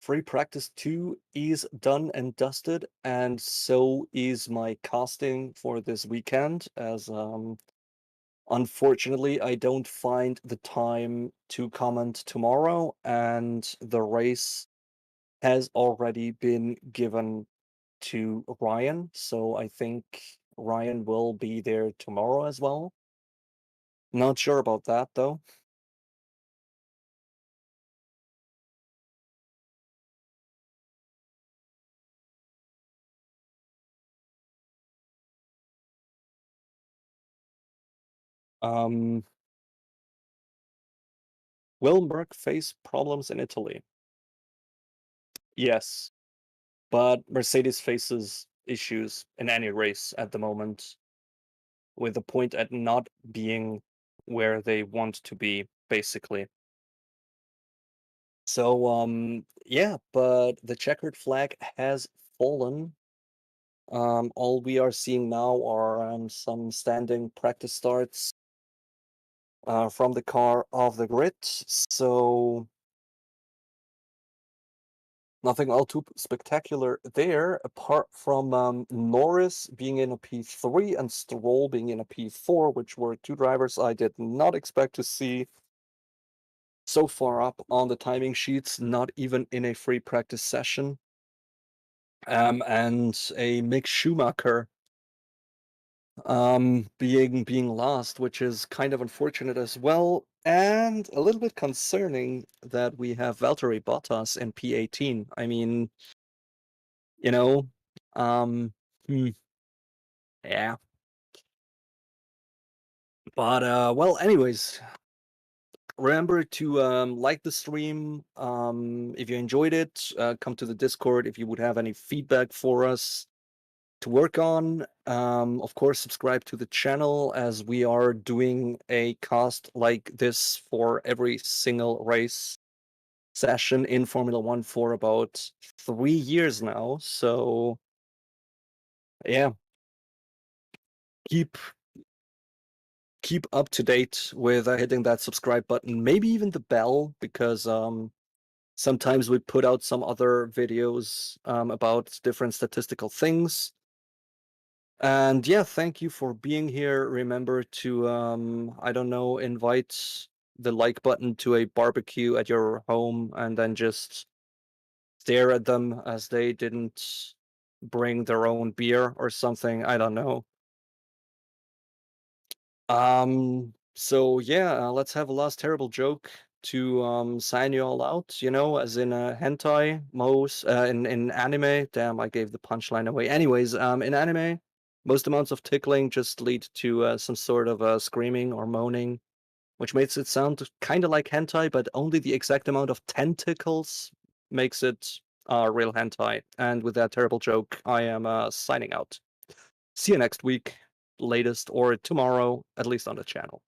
free practice 2 is done and dusted, and so is my casting for this weekend, as unfortunately I don't find the time to comment tomorrow, and the race has already been given to Ryan, so I think Ryan will be there tomorrow as well. Not sure about that though. Um, will Merck face problems in Italy? Yes, but Mercedes faces issues in any race at the moment, with the point at not being where they want to be, basically. So, yeah, but the checkered flag has fallen. All we are seeing now are some standing practice starts from the car off the grid. So nothing all too spectacular there, apart from Norris being in a P3 and Stroll being in a P4, which were two drivers I did not expect to see so far up on the timing sheets, not even in a free practice session. And a Mick Schumacher being lost, which is kind of unfortunate as well, and a little bit concerning that we have Valtteri Bottas in P18. I mean, you know, um, hmm, yeah. But well, anyways, remember to like the stream. If you enjoyed it, come to the Discord if you would have any feedback for us. to work on. Of course, subscribe to the channel, as we are doing a cast like this for every single race session in Formula One for about 3 years now. So yeah, keep up to date with hitting that subscribe button, maybe even the bell, because sometimes we put out some other videos about different statistical things. And yeah, thank you for being here. Remember to, I don't know, invite the like button to a barbecue at your home and then just stare at them as they didn't bring their own beer or something. I don't know. So yeah, let's have a last terrible joke to sign you all out, as in hentai, in anime. Damn, I gave the punchline away. Anyways, in anime, most amounts of tickling just lead to some sort of screaming or moaning, which makes it sound kind of like hentai, but only the exact amount of tentacles makes it real hentai. And with that terrible joke, I am signing out. See you next week, latest, or tomorrow, at least on the channel.